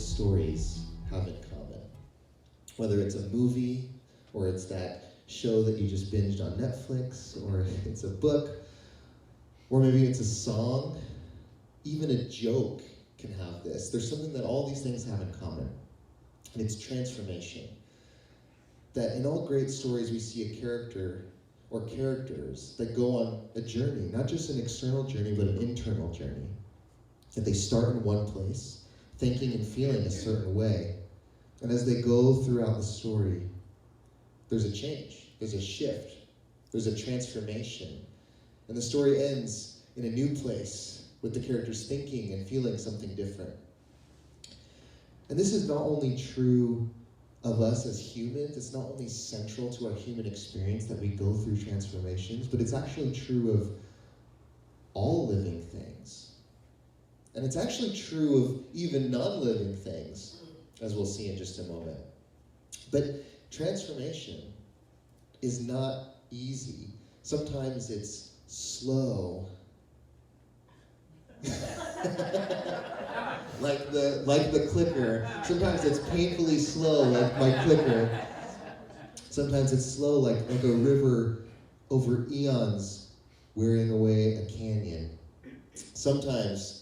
stories have in common. Whether it's a movie, or it's that show that you just binged on Netflix, or it's a book, or maybe it's a song, even a joke can have this. There's something that all these things have in common, and it's transformation. That in all great stories we see a character or characters that go on a journey, not just an external journey, but an internal journey. That they start in one place, thinking and feeling a certain way, and as they go throughout the story, there's a change, there's a shift, there's a transformation, and the story ends in a new place with the characters thinking and feeling something different. And this is not only true of us as humans, it's not only central to our human experience that we go through transformations, but it's actually true of all living things. And it's actually true of even non-living things, as we'll see in just a moment. But transformation is not easy. Sometimes it's slow. like the clicker. Sometimes it's painfully slow, like my clicker. Sometimes it's slow, like a river over eons wearing away a canyon. Sometimes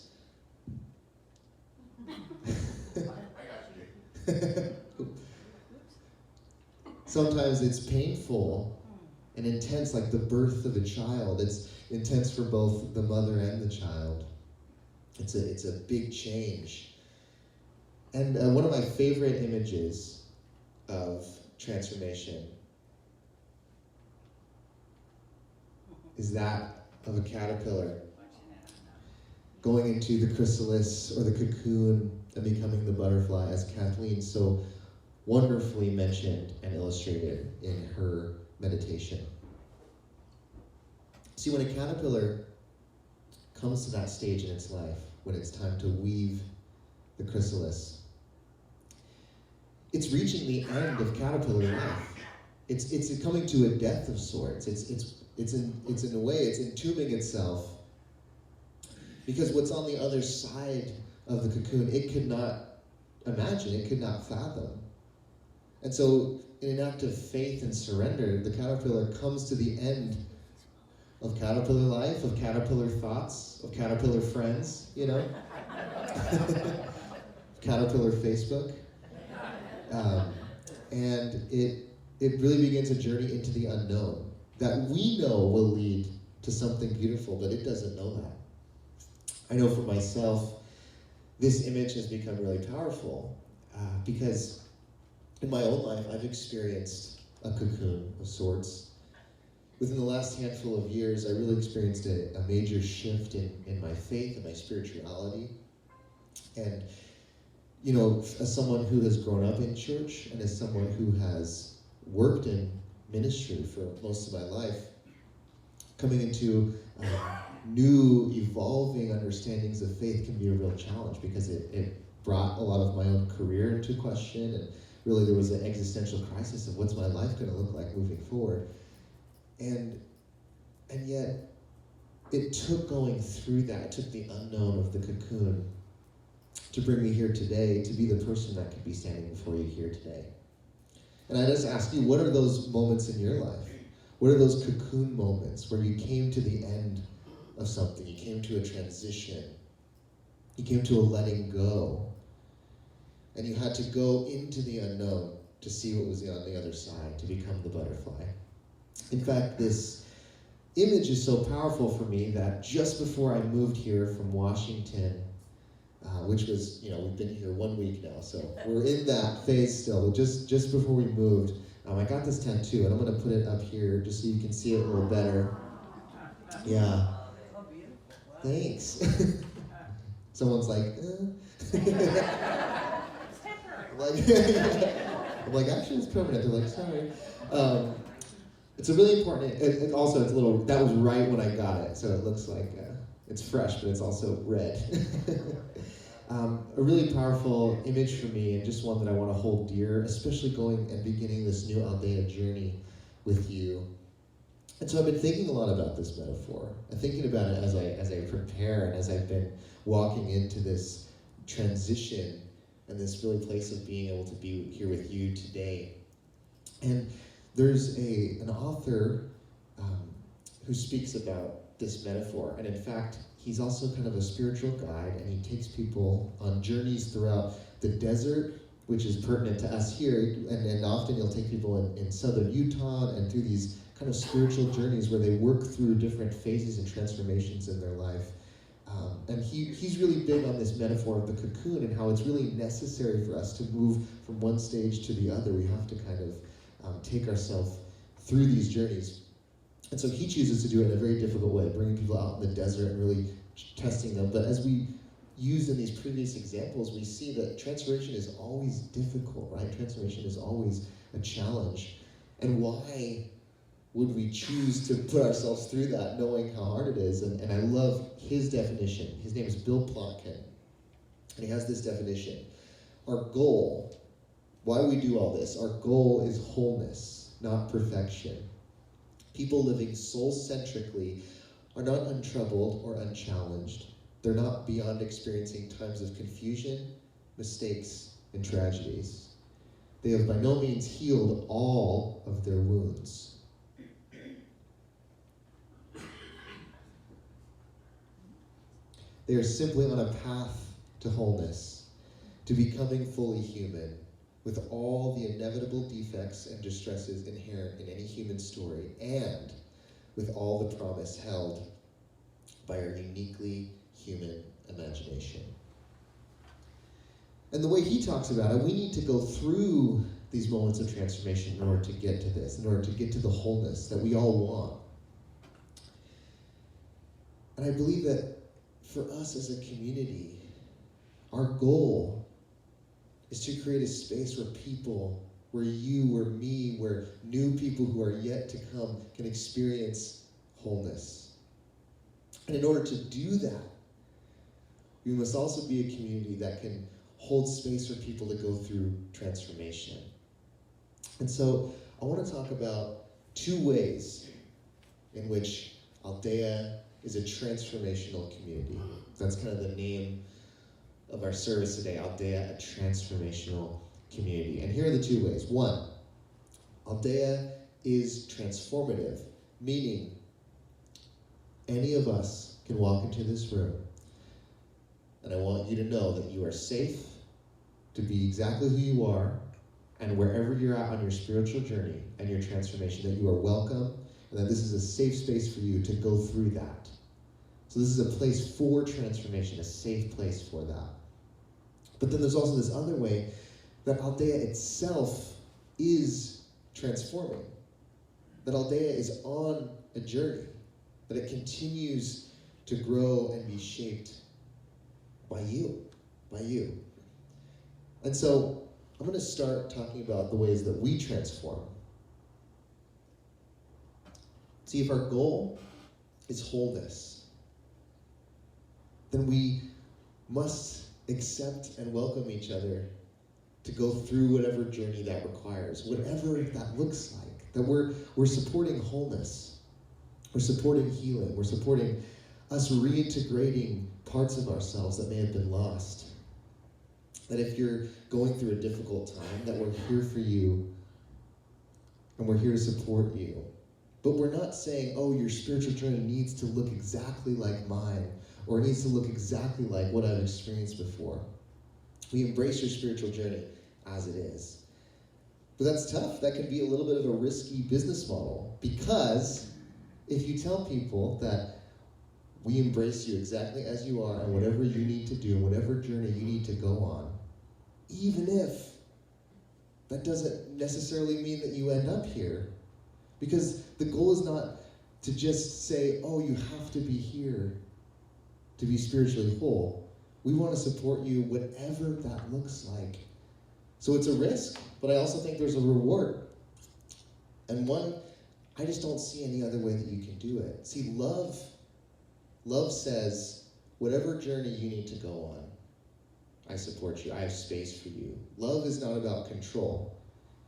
sometimes it's painful and intense, like the birth of a child. It's intense for both the mother and the child. It's a big change. And one of my favorite images of transformation is that of a caterpillar going into the chrysalis or the cocoon and becoming the butterfly, as Kathleen so wonderfully mentioned and illustrated in her meditation. See, when a caterpillar comes to that stage in its life, when it's time to weave the chrysalis, it's reaching the end of caterpillar life. It's coming to a death of sorts. It's in a way, it's entombing itself, because what's on the other side of the cocoon, it could not imagine, it could not fathom. And so, in an act of faith and surrender, the caterpillar comes to the end of caterpillar life, of caterpillar thoughts, of caterpillar friends, you know? Caterpillar Facebook. And it really begins a journey into the unknown that we know will lead to something beautiful, but it doesn't know that. I know for myself, this image has become really powerful because in my own life, I've experienced a cocoon of sorts. Within the last handful of years, I really experienced a major shift in my faith and my spirituality. And, you know, as someone who has grown up in church and as someone who has worked in ministry for most of my life, coming into new, evolving understandings of faith can be a real challenge, because it brought a lot of my own career into question, and really there was an existential crisis of what's my life going to look like moving forward. And yet, it took going through that, it took the unknown of the cocoon to bring me here today, to be the person that could be standing before you here today. And I just ask you, what are those moments in your life? What are those cocoon moments where you came to the end of something, you came to a transition, you came to a letting go, and you had to go into the unknown to see what was on the other side, to become the butterfly? In fact, this image is so powerful for me that just before I moved here from Washington, which was, you know, we've been here 1 week now, so we're in that phase still, but just before we moved, I got this tattoo, and I'm going to put it up here just so you can see it a little better. Yeah. Thanks. Someone's like, I'm like, actually it's permanent. They're like, sorry. It's a really important, and also it's a little, that was right when I got it, so it looks like it's fresh, but it's also red. A really powerful image for me, and just one that I want to hold dear, especially going and beginning this new Aldea journey with you. And so I've been thinking a lot about this metaphor. I'm thinking about it as I prepare, and as I've been walking into this transition and this really place of being able to be here with you today. And there's an author who speaks about this metaphor, and in fact, he's also kind of a spiritual guide, and he takes people on journeys throughout the desert, which is pertinent to us here, and often he'll take people in southern Utah and through these kind of spiritual journeys where they work through different phases and transformations in their life. And he's really big on this metaphor of the cocoon and how it's really necessary for us to move from one stage to the other. We have to kind of take ourselves through these journeys. And so he chooses to do it in a very difficult way, bringing people out in the desert and really testing them. But as we used in these previous examples, we see that transformation is always difficult, right? Transformation is always a challenge. And why would we choose to put ourselves through that, knowing how hard it is? And I love his definition. His name is Bill Plotkin, and he has this definition. Our goal, why we do all this, our goal is wholeness, not perfection. People living soul-centrically are not untroubled or unchallenged. They're not beyond experiencing times of confusion, mistakes, and tragedies. They have by no means healed all of their wounds. They are simply on a path to wholeness, to becoming fully human, with all the inevitable defects and distresses inherent in any human story, and with all the promise held by our uniquely human imagination. And the way he talks about it, we need to go through these moments of transformation in order to get to this, in order to get to the wholeness that we all want. And I believe that for us as a community, our goal is to create a space where people, where you, where me, where new people who are yet to come can experience wholeness. And in order to do that, we must also be a community that can hold space for people to go through transformation. And so I want to talk about two ways in which Aldea is a transformational community. That's kind of the name of our service today, Aldea, a transformational community. And here are the two ways. One, Aldea is transformative, meaning any of us can walk into this room, and I want you to know that you are safe to be exactly who you are, and wherever you're at on your spiritual journey and your transformation, that you are welcome, and that this is a safe space for you to go through that. So this is a place for transformation, a safe place for that. But then there's also this other way that Aldea itself is transforming. That Aldea is on a journey, that it continues to grow and be shaped by you. And so I'm going to start talking about the ways that we transform. See, if our goal is wholeness, then we must accept and welcome each other to go through whatever journey that requires, whatever that looks like. That we're supporting wholeness, we're supporting healing, we're supporting us reintegrating parts of ourselves that may have been lost. That if you're going through a difficult time, that we're here for you and we're here to support you. But we're not saying, oh, your spiritual journey needs to look exactly like mine, or it needs to look exactly like what I've experienced before. We embrace your spiritual journey as it is. But that's tough. That can be a little bit of a risky business model, because if you tell people that we embrace you exactly as you are and whatever you need to do, whatever journey you need to go on, even if that doesn't necessarily mean that you end up here, because the goal is not to just say, oh, you have to be here to be spiritually whole. We want to support you whatever that looks like. So it's a risk, but I also think there's a reward. And one, I just don't see any other way that you can do it. See, love says, whatever journey you need to go on, I support you. I have space for you. Love is not about control.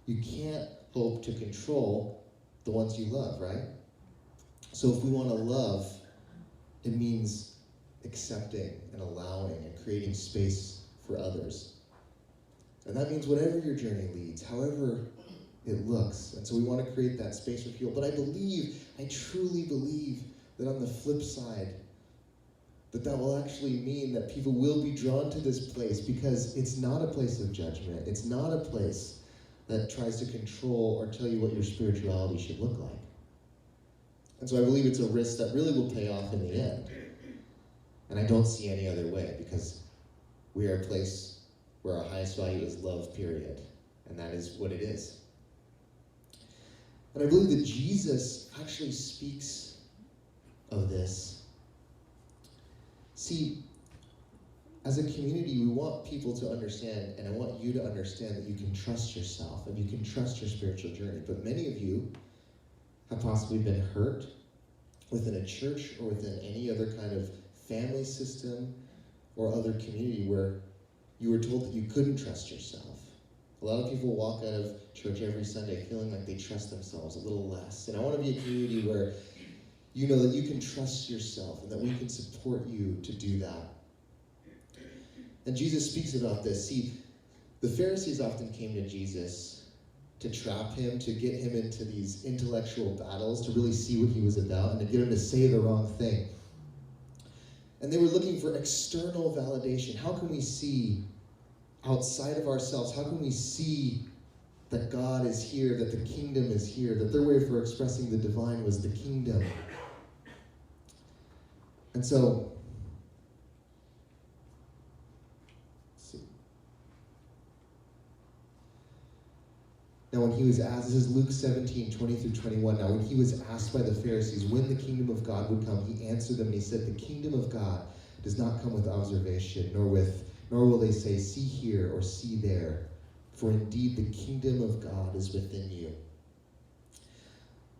You can't hope to control the ones you love, right? So if we want to love, it means accepting and allowing and creating space for others. And that means whatever your journey leads, however it looks. And so we want to create that space for people. But I truly believe that on the flip side, that will actually mean that people will be drawn to this place because it's not a place of judgment. It's not a place that tries to control or tell you what your spirituality should look like. And so I believe it's a risk that really will pay off in the end. And I don't see any other way, because we are a place where our highest value is love, period. And that is what it is. And I believe that Jesus actually speaks of this. See, as a community, we want people to understand, and I want you to understand that you can trust yourself and you can trust your spiritual journey. But many of you have possibly been hurt within a church or within any other kind of family system or other community where you were told that you couldn't trust yourself. A lot of people walk out of church every Sunday feeling like they trust themselves a little less. And I want to be a community where you know that you can trust yourself and that we can support you to do that. And Jesus speaks about this. See, the Pharisees often came to Jesus to trap him, to get him into these intellectual battles, to really see what he was about, and to get him to say the wrong thing. And they were looking for external validation. How can we see outside of ourselves? How can we see that God is here, that the kingdom is here, that their way for expressing the divine was the kingdom? And so, now when he was asked, this is Luke 17, 20 through 21. Now when he was asked by the Pharisees when the kingdom of God would come, he answered them and he said, the kingdom of God does not come with observation, nor will they say, see here or see there. For indeed the kingdom of God is within you.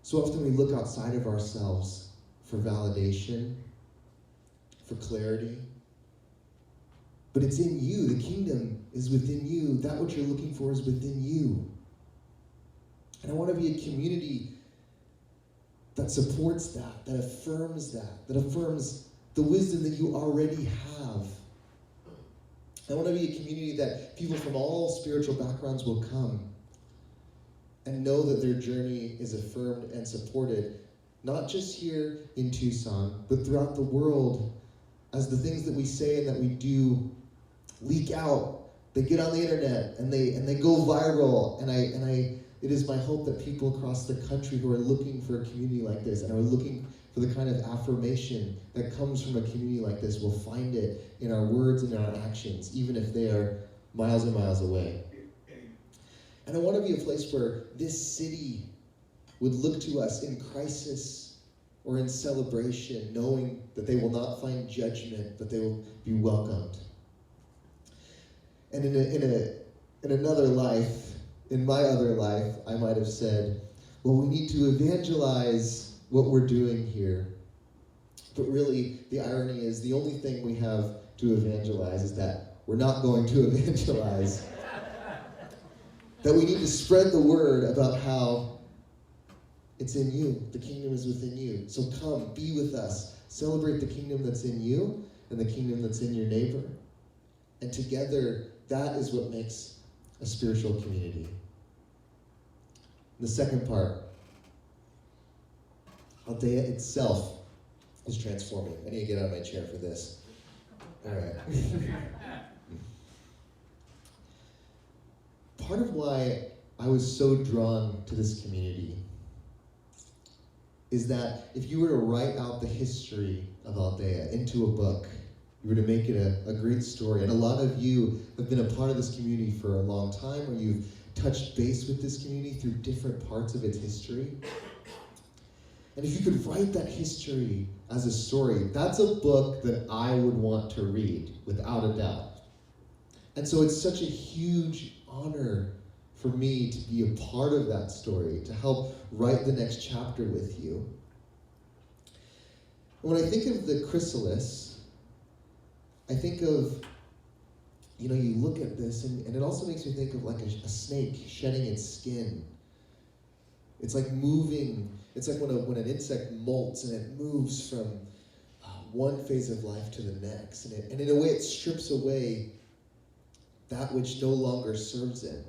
So often we look outside of ourselves for validation, for clarity. But it's in you. The kingdom is within you. That what you're looking for is within you. And I want to be a community that supports that affirms that affirms the wisdom that you already have. I want to be a community that people from all spiritual backgrounds will come and know that their journey is affirmed and supported, not just here in Tucson, but throughout the world, as the things that we say and that we do leak out. They get on the internet and they go viral, and it is my hope that people across the country who are looking for a community like this and are looking for the kind of affirmation that comes from a community like this will find it in our words and in our actions, even if they are miles and miles away. And I want to be a place where this city would look to us in crisis or in celebration, knowing that they will not find judgment, but they will be welcomed. And in another life, in my other life, I might have said, well, we need to evangelize what we're doing here. But really, the irony is the only thing we have to evangelize is that we're not going to evangelize. That we need to spread the word about how it's in you. The kingdom is within you. So come, be with us. Celebrate the kingdom that's in you and the kingdom that's in your neighbor. And together, that is what makes a spiritual community. The second part, Aldea itself is transforming. I need to get out of my chair for this. All right. Part of why I was so drawn to this community is that if you were to write out the history of Aldea into a book, you were to make it a great story. And a lot of you have been a part of this community for a long time, or you've touched base with this community through different parts of its history. And if you could write that history as a story, that's a book that I would want to read, without a doubt. And so it's such a huge honor for me to be a part of that story, to help write the next chapter with you. When I think of the chrysalis, I think of, you look at this, and it also makes me think of like a snake shedding its skin. It's like moving. It's like when an insect molts and it moves from one phase of life to the next. And in a way, it strips away that which no longer serves it.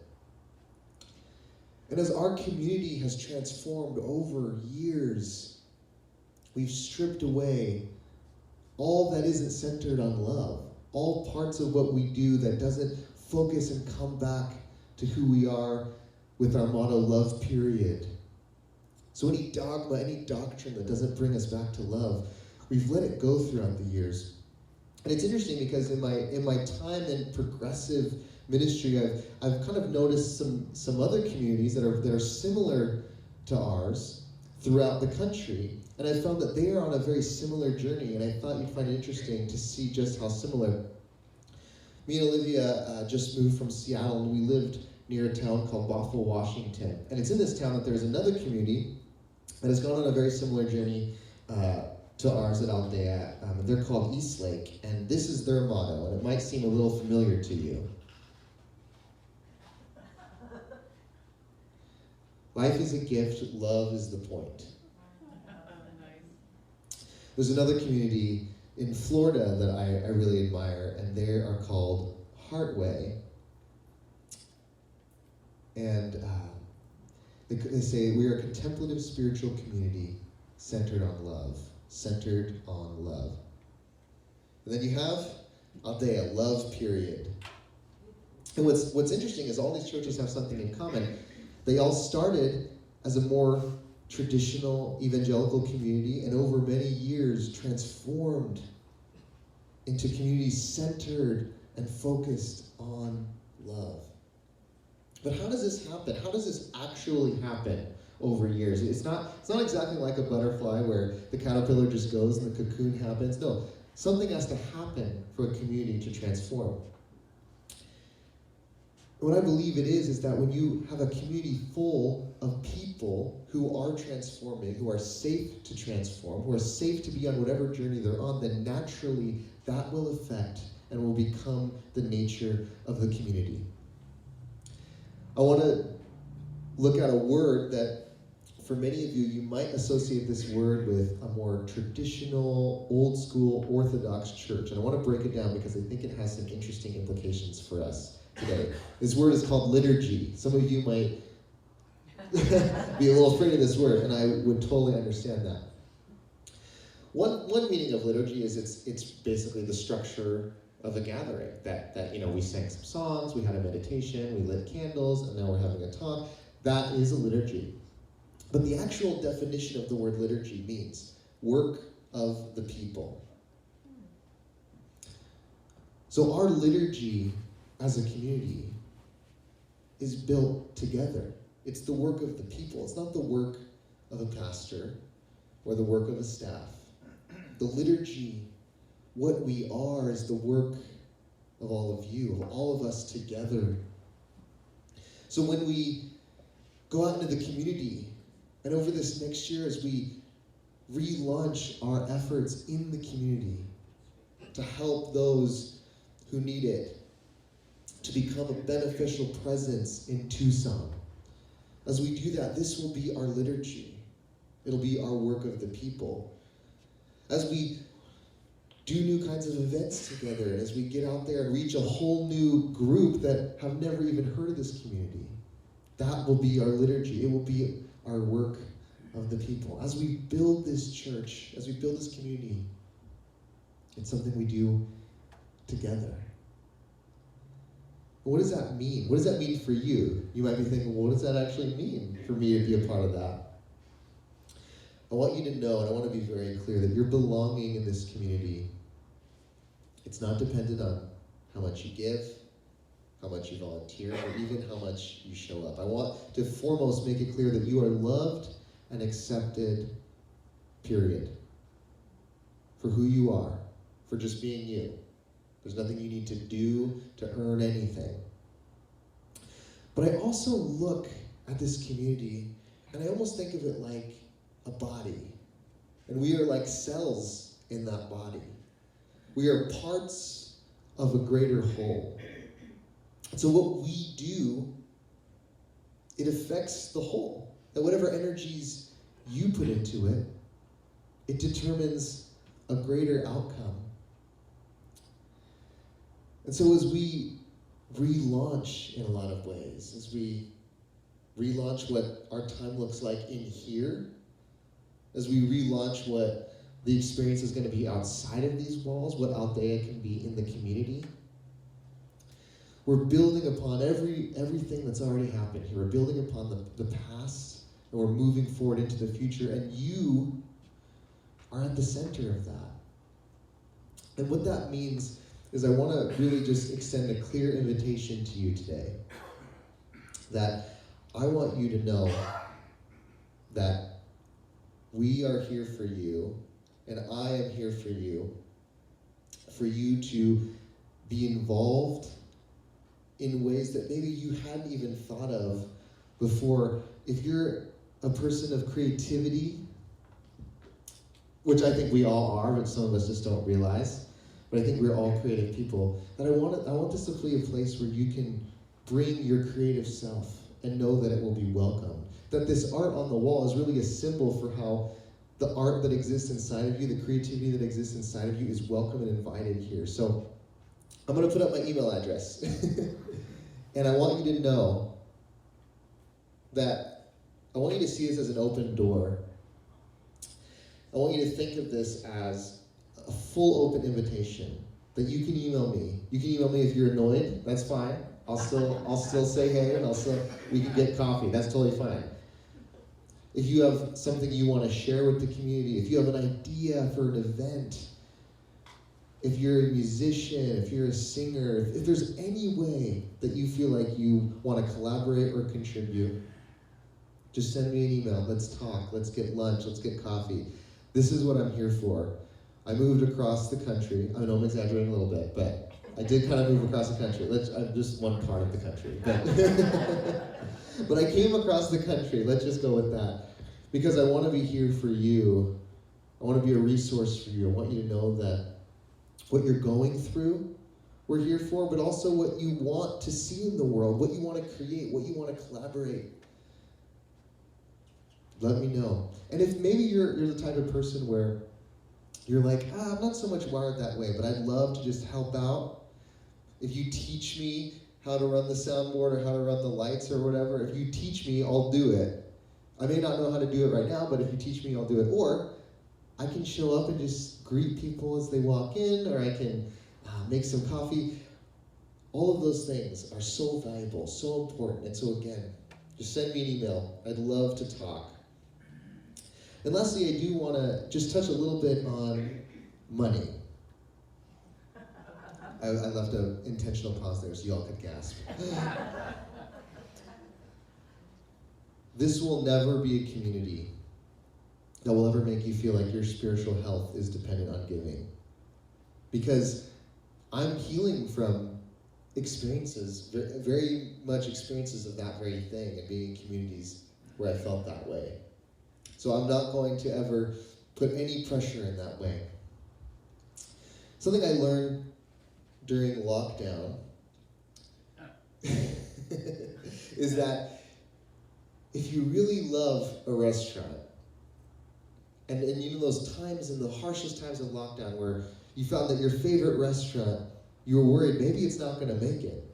And as our community has transformed over years, we've stripped away all that isn't centered on love, all parts of what we do that doesn't focus and come back to who we are with our motto, love, period. So any dogma, any doctrine that doesn't bring us back to love, we've let it go throughout the years. And it's interesting because in my time in progressive ministry, I've kind of noticed some other communities that are similar to ours throughout the country. And I found that they are on a very similar journey, and I thought you'd find it interesting to see just how similar. Me and Olivia just moved from Seattle, and we lived near a town called Bothell, Washington. And it's in this town that there's another community that has gone on a very similar journey to ours at Aldea. They're called Eastlake, and this is their motto, and it might seem a little familiar to you. Life is a gift, love is the point. There's another community in Florida that I really admire, and they are called Heartway. And they say, we are a contemplative spiritual community centered on love. Centered on love. And then you have Aldea, love, period. And what's interesting is all these churches have something in common. They all started as a more traditional evangelical community, and over many years transformed into communities centered and focused on love. But how does this happen? How does this actually happen over years? It's not exactly like a butterfly where the caterpillar just goes and the cocoon happens. No, something has to happen for a community to transform. What I believe it is that when you have a community full of people who are transforming, who are safe to transform, who are safe to be on whatever journey they're on, then naturally that will affect and will become the nature of the community. I want to look at a word that for many of you, you might associate this word with a more traditional, old school, Orthodox church. And I want to break it down because I think it has some interesting implications for us today. This word is called liturgy. Some of you might be a little afraid of this word, and I would totally understand that. One meaning of liturgy is it's basically the structure of a gathering. That we sang some songs, we had a meditation, we lit candles, and now we're having a talk. That is a liturgy. But the actual definition of the word liturgy means work of the people. So our liturgy as a community is built together. It's the work of the people. It's not the work of a pastor or the work of a staff. The liturgy, what we are, is the work of all of you, of all of us together. So when we go out into the community, and over this next year as we relaunch our efforts in the community to help those who need it, to become a beneficial presence in Tucson. As we do that, this will be our liturgy. It'll be our work of the people. As we do new kinds of events together, and as we get out there and reach a whole new group that have never even heard of this community, that will be our liturgy. It will be our work of the people. As we build this church, as we build this community, it's something we do together. What does that mean? What does that mean for you? You might be thinking, well, what does that actually mean for me to be a part of that? I want you to know, and I want to be very clear, that your belonging in this community, it's not dependent on how much you give, how much you volunteer, or even how much you show up. I want to foremost make it clear that you are loved and accepted, period. For who you are, for just being you. There's nothing you need to do to earn anything. But I also look at this community, and I almost think of it like a body. And we are like cells in that body. We are parts of a greater whole. So what we do, it affects the whole. That whatever energies you put into it, it determines a greater outcome. And so as we relaunch in a lot of ways, as we relaunch what our time looks like in here, as we relaunch what the experience is going to be outside of these walls, what Aldea can be in the community. We're building upon everything that's already happened here. We're building upon the past, and we're moving forward into the future, and you are at the center of that. And what that means is I want to really just extend a clear invitation to you today, that I want you to know that we are here for you, and I am here for you to be involved in ways that maybe you hadn't even thought of before. If you're a person of creativity, which I think we all are, but some of us just don't realize, but I think we're all creative people, that I want this to be a place where you can bring your creative self and know that it will be welcomed. That this art on the wall is really a symbol for how the art that exists inside of you, the creativity that exists inside of you, is welcome and invited here. So I'm going to put up my email address. And I want you to know that I want you to see this as an open door. I want you to think of this as a full open invitation, that you can email me. You can email me if you're annoyed, that's fine. I'll still say hey, and we can get coffee, that's totally fine. If you have something you want to share with the community, if you have an idea for an event, if you're a musician, if you're a singer, if there's any way that you feel like you want to collaborate or contribute, just send me an email. Let's talk, let's get lunch, let's get coffee. This is what I'm here for. I moved across the country. I know I'm exaggerating a little bit, but I did kind of move across the country. I'm just one part of the country. But I came across the country, let's just go with that. Because I want to be here for you. I want to be a resource for you. I want you to know that what you're going through, we're here for, but also what you want to see in the world, what you want to create, what you want to collaborate. Let me know. And if maybe you're the type of person where you're like, I'm not so much wired that way, but I'd love to just help out. If you teach me how to run the soundboard or how to run the lights or whatever, if you teach me, I'll do it. I may not know how to do it right now, but if you teach me, I'll do it. Or I can show up and just greet people as they walk in, or I can make some coffee. All of those things are so valuable, so important. And so again, just send me an email. I'd love to talk. And lastly, I do want to just touch a little bit on money. I left an intentional pause there so y'all could gasp. This will never be a community that will ever make you feel like your spiritual health is dependent on giving. Because I'm healing from experiences, very much experiences of that very thing, and being in communities where I felt that way. So I'm not going to ever put any pressure in that way. Something I learned during lockdown is that if you really love a restaurant, and you know those times in the harshest times of lockdown where you found that your favorite restaurant, you were worried maybe it's not going to make it.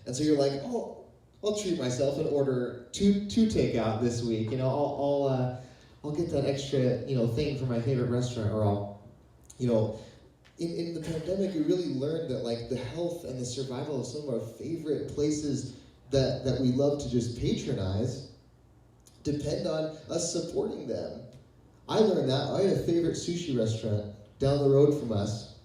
And so you're like, oh, I'll treat myself and order two takeout this week. You know, I'll get that extra, thing for my favorite restaurant, or I'll, in the pandemic, we really learned that like the health and the survival of some of our favorite places that we love to just patronize depend on us supporting them. I learned that. I had a favorite sushi restaurant down the road from us,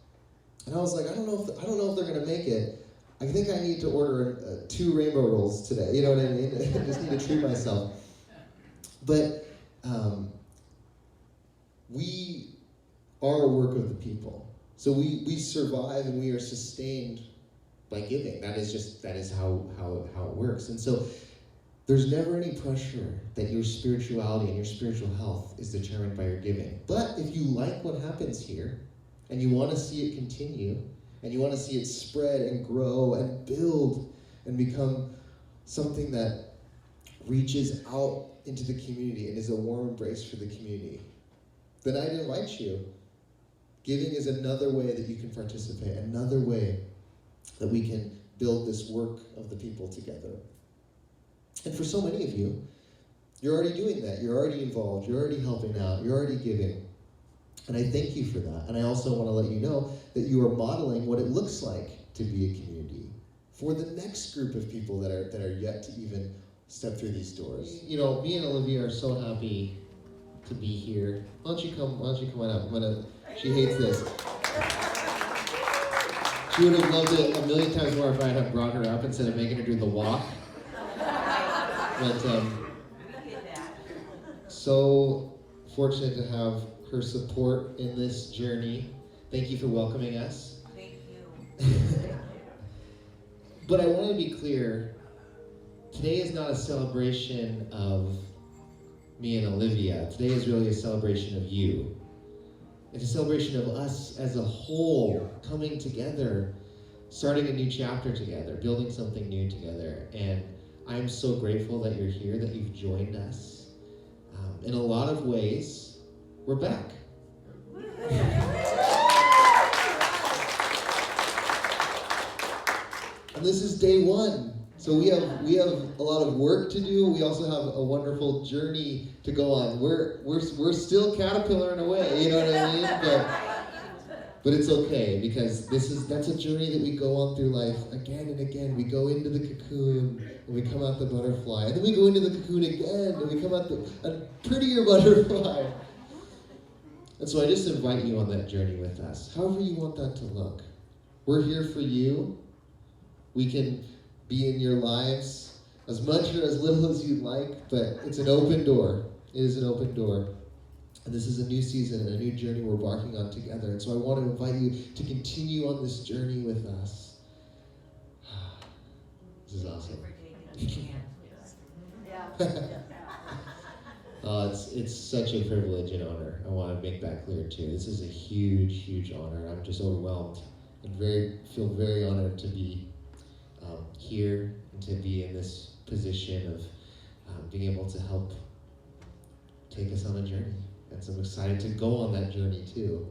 and I was like, I don't know if they're gonna make it. I think I need to order 2 rainbow rolls today. You know what I mean? I just need to treat myself. But we are a work of the people. So we survive and we are sustained by giving. That is how it works. And so there's never any pressure that your spirituality and your spiritual health is determined by your giving. But if you like what happens here, and you want to see it continue, and you want to see it spread and grow and build and become something that reaches out into the community and is a warm embrace for the community, then I'd invite you. Giving is another way that you can participate, another way that we can build this work of the people together. And for so many of you, you're already doing that. You're already involved. You're already helping out. You're already giving. And I thank you for that. And I also want to let you know that you are modeling what it looks like to be a community for the next group of people that are yet to even step through these doors. You know, me and Olivia are so happy to be here. Why don't you come on up? She hates this. She would have loved it a million times more if I had brought her up instead of making her do the walk. But so fortunate to have her support in this journey. Thank you for welcoming us. Thank you. But I want to be clear, today is not a celebration of me and Olivia. Today is really a celebration of you. It's a celebration of us as a whole coming together, starting a new chapter together, building something new together. And I'm so grateful that you're here, that you've joined us. In a lot of ways, we're back. And this is day one. So we have a lot of work to do. We also have a wonderful journey to go on. We're still caterpillaring away, you know what I mean? But it's okay, because that's a journey that we go on through life again and again. We go into the cocoon and we come out the butterfly, and then we go into the cocoon again and we come out a prettier butterfly. And so I just invite you on that journey with us, however you want that to look. We're here for you. We can be in your lives as much or as little as you'd like, but it's an open door. It is an open door. And this is a new season and a new journey we're embarking on together. And so I want to invite you to continue on this journey with us. This is awesome. It's such a privilege and honor. I want to make that clear too. This is a huge, huge honor. I'm just overwhelmed and feel very honored to be here and to be in this position of being able to help take us on a journey. And so I'm excited to go on that journey too.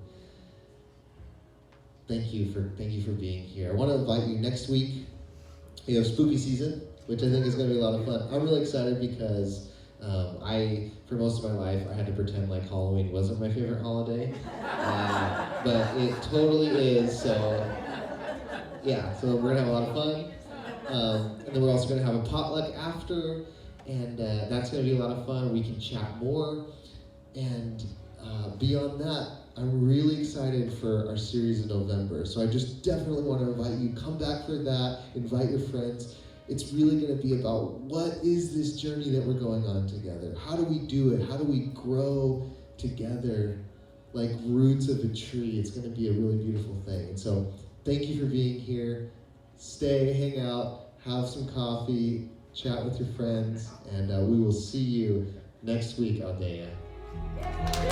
Thank you for being here. I want to invite you next week. We have spooky season, which I think is going to be a lot of fun. I'm really excited because for most of my life, I had to pretend like Halloween wasn't my favorite holiday, but it totally is. So yeah, so we're gonna have a lot of fun, and then we're also gonna have a potluck after, and that's gonna be a lot of fun. We can chat more. And beyond that, I'm really excited for our series in November. So I just definitely want to invite you, come back for that, invite your friends. It's really going to be about what is this journey that we're going on together? How do we do it? How do we grow together like roots of a tree? It's going to be a really beautiful thing. And so thank you for being here. Stay, hang out, have some coffee, chat with your friends, and we will see you next week, Aldea. Yeah.